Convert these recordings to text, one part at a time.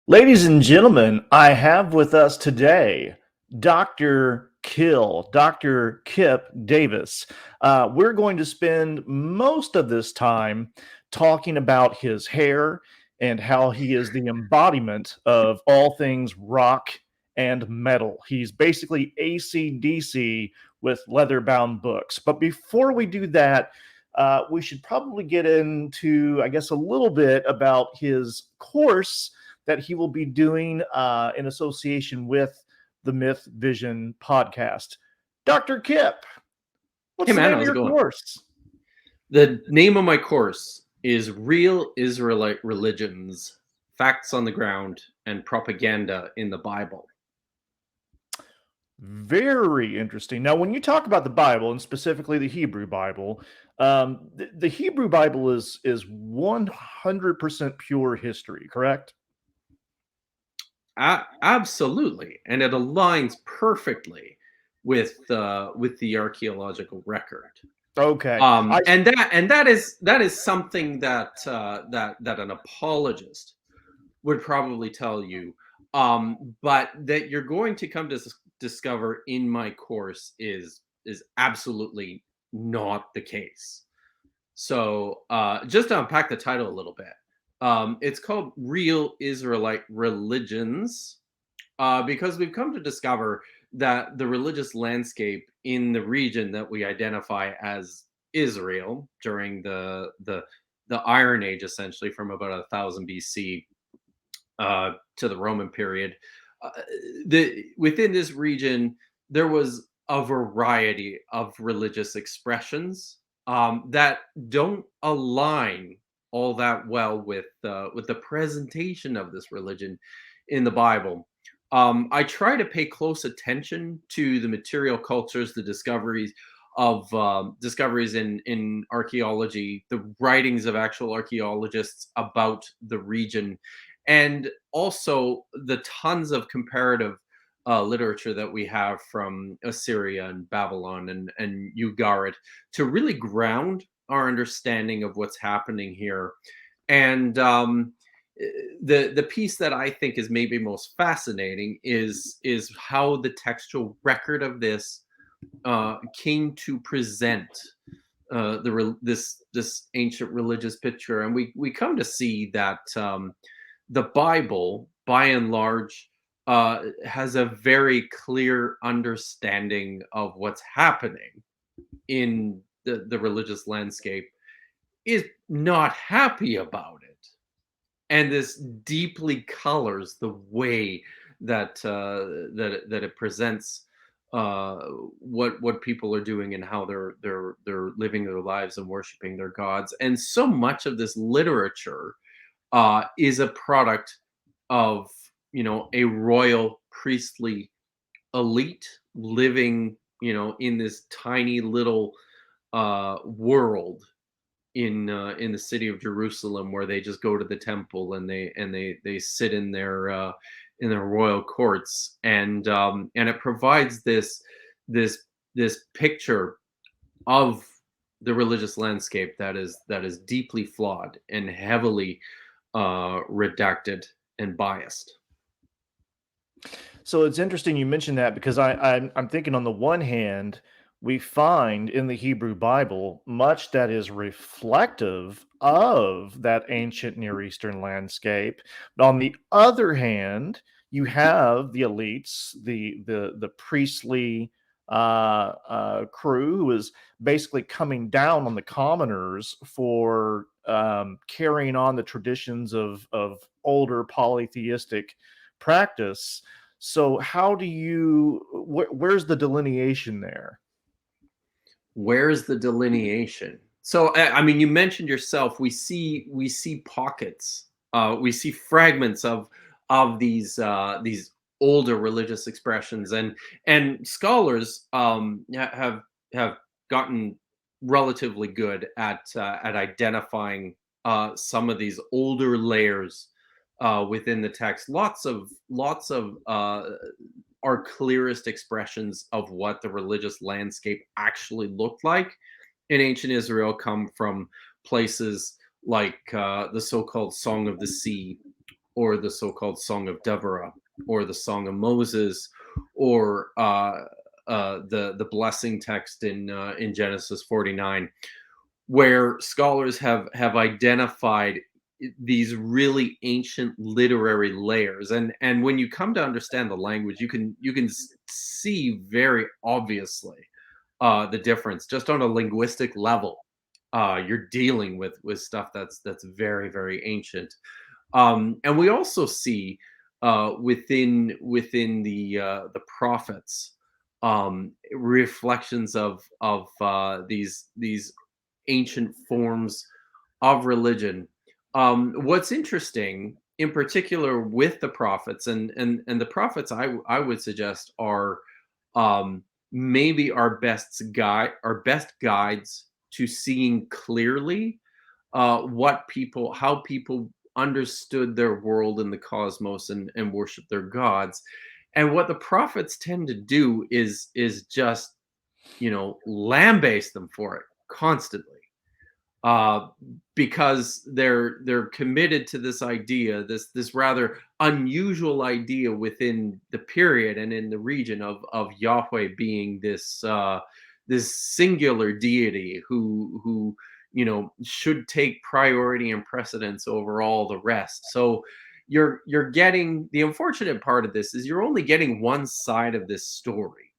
Ladies and gentlemen, I have with us today Dr. Kipp Davis. We're going to spend most of this time talking about his hair and how he is the embodiment of all things rock and metal. He's basically AC/DC with leather bound books. But before we do that, we should probably get into, I guess, a little bit about his course that he will be doing in association with the Myth Vision podcast. Dr. Kipp, Hey what's the man, name of how's it your going? course? The name of my course is Real Israelite Religions, Facts on the Ground, and Propaganda in the Bible. Very interesting. Now, when you talk about the Bible, and specifically the Hebrew Bible, the Hebrew Bible is 100% pure history, correct? Absolutely, and it aligns perfectly with the archaeological record. Okay. I And that is something that an apologist would probably tell you, but that you're going to come to discover in my course is absolutely not the case. So just to unpack the title a little bit, it's called Real Israelite Religions because we've come to discover that the religious landscape in the region that we identify as Israel during the Iron Age, essentially from about 1000 BC to the Roman period. Uh, within this region, there was a variety of religious expressions that don't align all that well with the presentation of this religion in the Bible. I try to pay close attention to the material cultures, the discoveries in archaeology, the writings of actual archaeologists about the region, and also the tons of comparative literature that we have from Assyria and Babylon and Ugarit to really ground our understanding of what's happening here. And the piece that I think is maybe most fascinating is how the textual record of this came to present this ancient religious picture, and we come to see that the Bible, by and large, has a very clear understanding of what's happening in the religious landscape, is not happy about it, and this deeply colors the way that it presents what people are doing and how they're living their lives and worshiping their gods. And so much of this literature is a product of a royal priestly elite living in this tiny little world in the city of Jerusalem, where they just go to the temple and they sit in their royal courts, and it provides this this picture of the religious landscape that is deeply flawed and heavily redacted and biased. So it's interesting you mentioned that because I'm thinking on the one hand, we find in the Hebrew Bible much that is reflective of that ancient Near Eastern landscape. But on the other hand, you have the elites, the priestly crew who is basically coming down on the commoners for carrying on the traditions of older polytheistic practice. So how do you where's the delineation there? Where's the delineation? So I mean, you mentioned yourself, we see pockets, we see fragments of these older religious expressions, and scholars have gotten relatively good at identifying some of these older layers within the text. Lots of our clearest expressions of what the religious landscape actually looked like in ancient Israel come from places like the so-called Song of the Sea, or the so-called Song of Deborah, or the Song of Moses, or the blessing text in Genesis 49, where scholars have identified these really ancient literary layers. And when you come to understand the language, you can see very obviously the difference just on a linguistic level. You're dealing with stuff that's very, very ancient. And we also see within the prophets reflections of these ancient forms of religion. What's interesting, in particular, with the prophets, and the prophets, I would suggest are um, maybe our best guides to seeing clearly how people understood their world and the cosmos, and worship their gods. And what the prophets tend to do is just lambaste them for it constantly, uh, because they're committed to this idea, this rather unusual idea within the period and in the region of Yahweh being this singular deity who should take priority and precedence over all the rest. So you're getting, the unfortunate part of this is you're only getting one side of this story.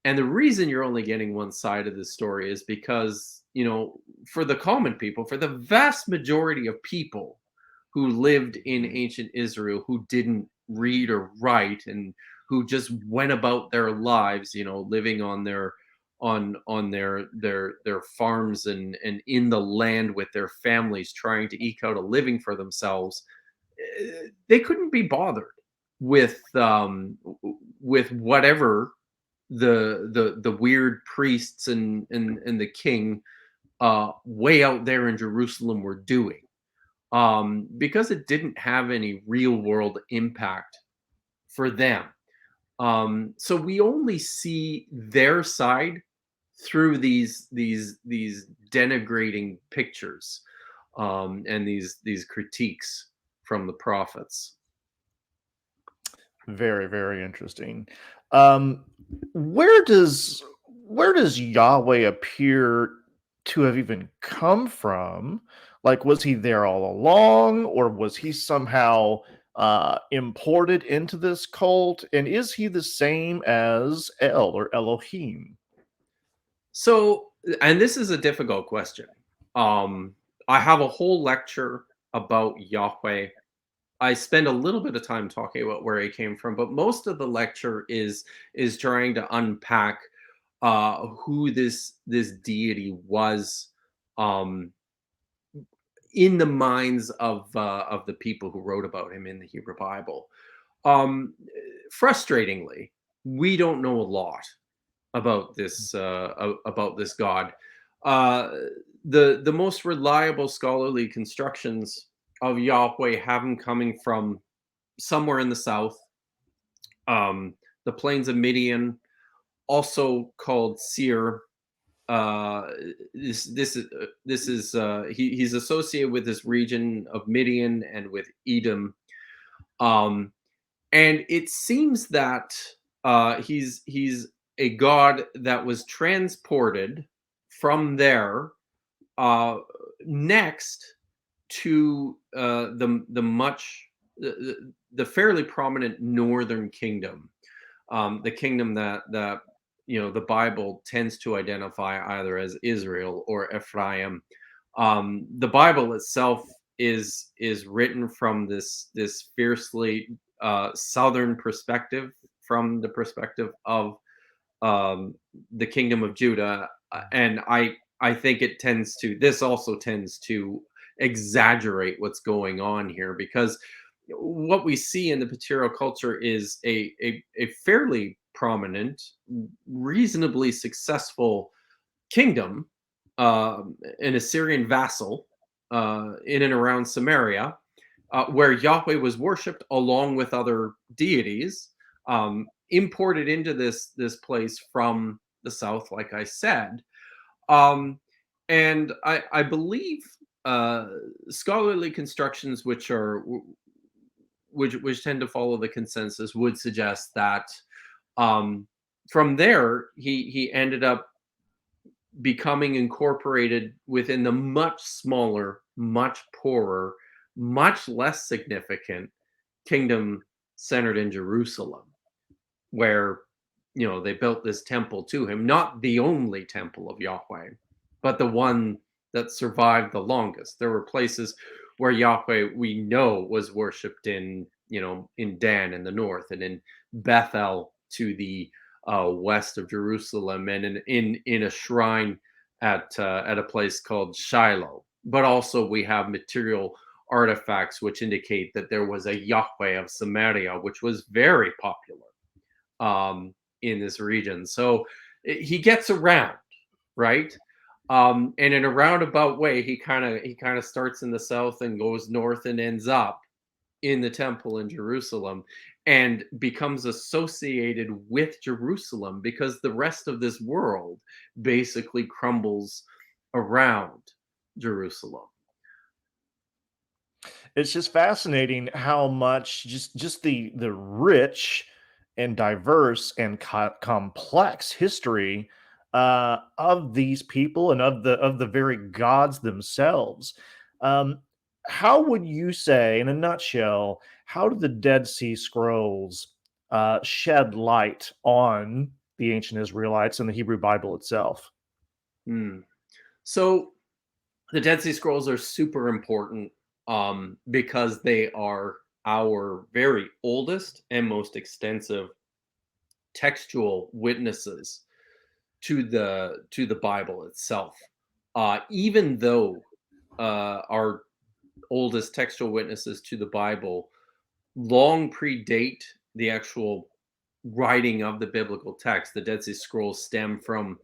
And the reason you're only getting one side of the story is because, for the common people, for the vast majority of people who lived in ancient Israel, who didn't read or write, and who just went about their lives, living on their farms, and in the land with their families, trying to eke out a living for themselves, they couldn't be bothered with whatever the weird priests and the king way out there in Jerusalem were doing, because it didn't have any real world impact for them. So we only see their side through these denigrating pictures, and these critiques from the prophets. Very, very interesting. Um, where does Yahweh appear to have even come from? Like, was he there all along, or was he somehow imported into this cult? And is he the same as El or Elohim? So, and this is a difficult question. Um, I have a whole lecture about Yahweh. I spend a little bit of time talking about where he came from, but most of the lecture is trying to unpack who this deity was, um, in the minds of the people who wrote about him in the Hebrew Bible. Um, Frustratingly, we don't know a lot about this god. Uh, the most reliable scholarly constructions of Yahweh have him coming from somewhere in the south, the plains of Midian, also called Seir. Uh, he's associated with this region of Midian and with Edom. Um, and it seems that he's a god that was transported from there, uh, next to the fairly prominent northern kingdom, the kingdom that the Bible tends to identify either as Israel or Ephraim. The Bible itself is written from this fiercely southern perspective, from the perspective of the kingdom of Judah, and I think this also tends to exaggerate what's going on here, because what we see in the material culture is a fairly prominent, reasonably successful kingdom, an Assyrian vassal, in and around Samaria, where Yahweh was worshipped along with other deities, imported into this place from the south, like I said. Um, and I believe scholarly constructions, which are which tend to follow the consensus, would suggest that um, from there he ended up becoming incorporated within the much smaller, much poorer, much less significant kingdom centered in Jerusalem, where they built this temple to him, not the only temple of Yahweh, but the one that survived the longest. There were places where Yahweh, we know, was worshipped in Dan in the north, and in Bethel to the west of Jerusalem, and in a shrine at a place called Shiloh. But also we have material artifacts which indicate that there was a Yahweh of Samaria, which was very popular in this region. So he gets around, right? And in a roundabout way, he kind of starts in the south and goes north and ends up in the temple in Jerusalem, and becomes associated with Jerusalem because the rest of this world basically crumbles around Jerusalem. It's just fascinating how much just the rich and diverse and complex history of these people and of the very gods themselves. Um, how would you say, in a nutshell, how do the Dead Sea Scrolls shed light on the ancient Israelites and the Hebrew Bible itself? Hmm. So the Dead Sea Scrolls are super important because they are our very oldest and most extensive textual witnesses to the Bible itself. Even though our oldest textual witnesses to the Bible long predate the actual writing of the biblical text, the Dead Sea Scrolls stem from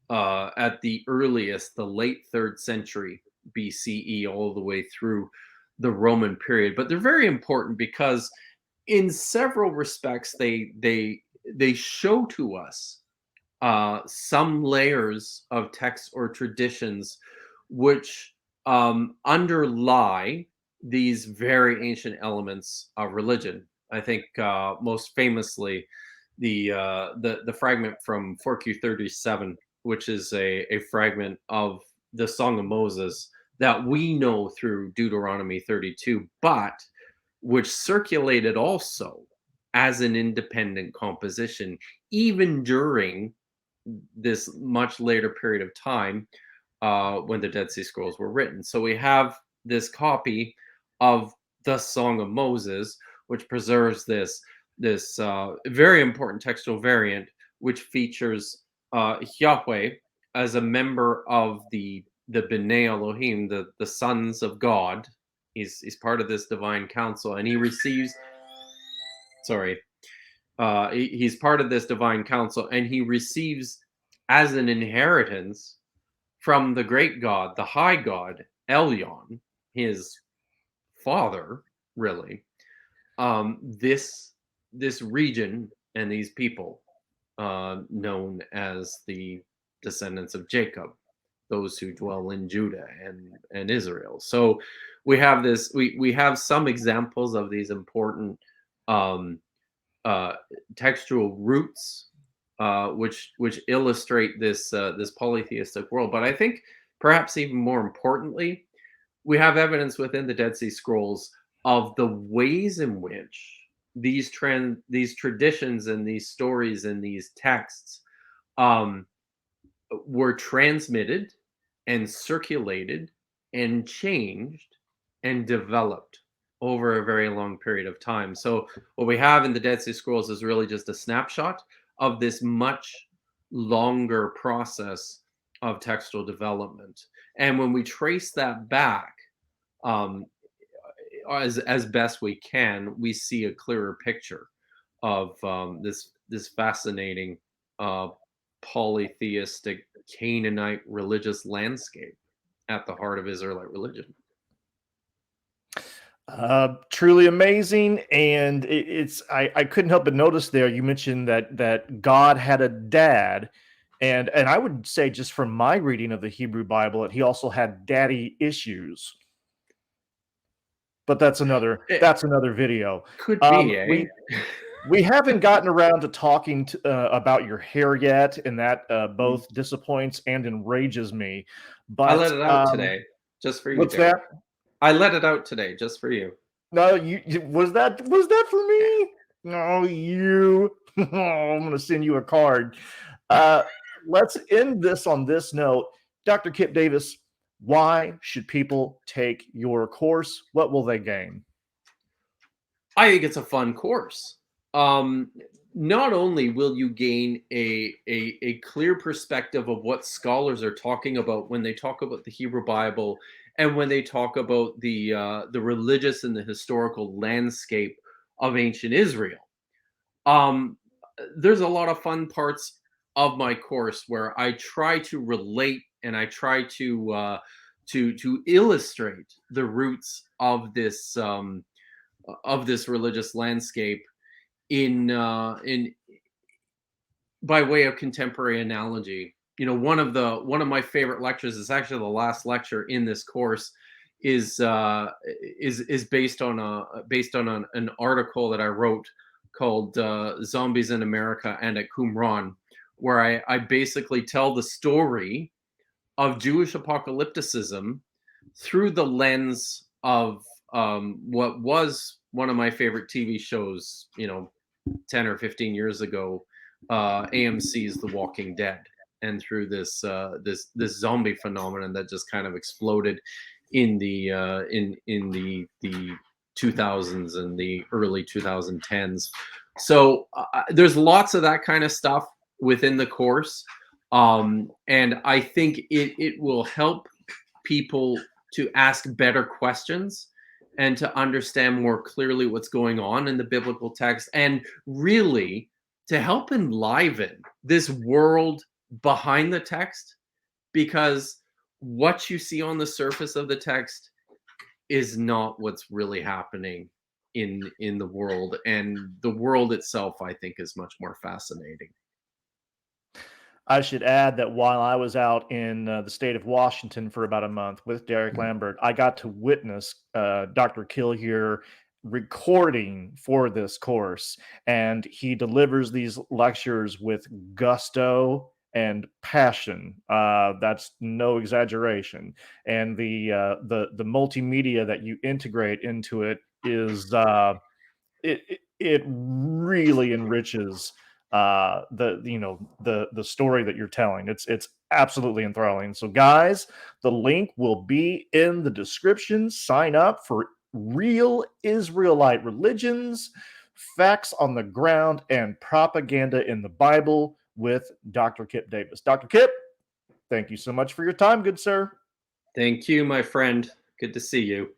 at the earliest, the late third century BCE, all the way through the Roman period. But they're very important because, in several respects, they show to us some layers of texts or traditions which underlie these very ancient elements of religion. I think most famously the fragment from 4Q37, which is a fragment of the Song of Moses that we know through Deuteronomy 32, but which circulated also as an independent composition even during this much later period of time when the Dead Sea Scrolls were written. So we have this copy of the Song of Moses, which preserves this very important textual variant, which features Yahweh as a member of the B'nai Elohim, the sons of God. He's part of this divine council, and he receives. Sorry, he's part of this divine council, and he receives as an inheritance from the great God, the high God, Elyon, his father, really, this region and these people, known as the descendants of Jacob, those who dwell in Judah and Israel. So we have this. We have some examples of these important um, uh, textual roots, which illustrate this polytheistic world. But I think perhaps even more importantly, we have evidence within the Dead Sea Scrolls of the ways in which these traditions and these stories and these texts um, were transmitted and circulated and changed and developed over a very long period of time. So what we have in the Dead Sea Scrolls is really just a snapshot of this much longer process of textual development. And when we trace that back, um, as best we can, we see a clearer picture of this fascinating uh, polytheistic Canaanite religious landscape at the heart of Israelite religion. Truly amazing, and I couldn't help but notice there you mentioned that God had a dad, and I would say just from my reading of the Hebrew Bible that he also had daddy issues. but that's another It that's another video. could be, eh? We haven't gotten around to talking about your hair yet, and that Mm. both disappoints and enrages me. I let But it out today, just for you, what's that? Derek. I let it out today, just for you. No, was that for Yeah. me? No, you. I'm gonna send you a card. Uh, let's end this on this note. Dr. Kipp Davis, why should people take your course? What will they gain? I think it's a fun course. Um, Not only will you gain a clear perspective of what scholars are talking about when they talk about the Hebrew Bible and when they talk about the religious and the historical landscape of ancient Israel. Um, there's a lot of fun parts of my course where I try to relate and I try to illustrate the roots of this religious landscape in by way of contemporary analogy. You know, one of my favorite lectures is actually the last lecture in this course is based on an article that I wrote called "Zombies in America and at Qumran," where I basically tell the story of Jewish apocalypticism through the lens of what was one of my favorite TV shows, 10 or 15 years ago, AMC's The Walking Dead, and through this zombie phenomenon that just kind of exploded in the 2000s and the early 2010s. So there's lots of that kind of stuff within the course, and I think it will help people to ask better questions and to understand more clearly what's going on in the biblical text, and really to help enliven this world behind the text, because what you see on the surface of the text is not what's really happening in the world, and the world itself, I think, is much more fascinating. I should add that while I was out in the state of Washington for about a month with Derek Lambert, I got to witness Dr. Kill here recording for this course. And he delivers these lectures with gusto and passion. That's no exaggeration. And the multimedia that you integrate into it is it really enriches the story that you're telling. It's absolutely enthralling. So guys, the link will be in the description. Sign up for Real Israelite Religions, Facts on the Ground, and Propaganda in the Bible with Dr. Kipp Davis. Dr. Kipp, thank you so much for your time, good sir. Thank you, my friend. Good to see you.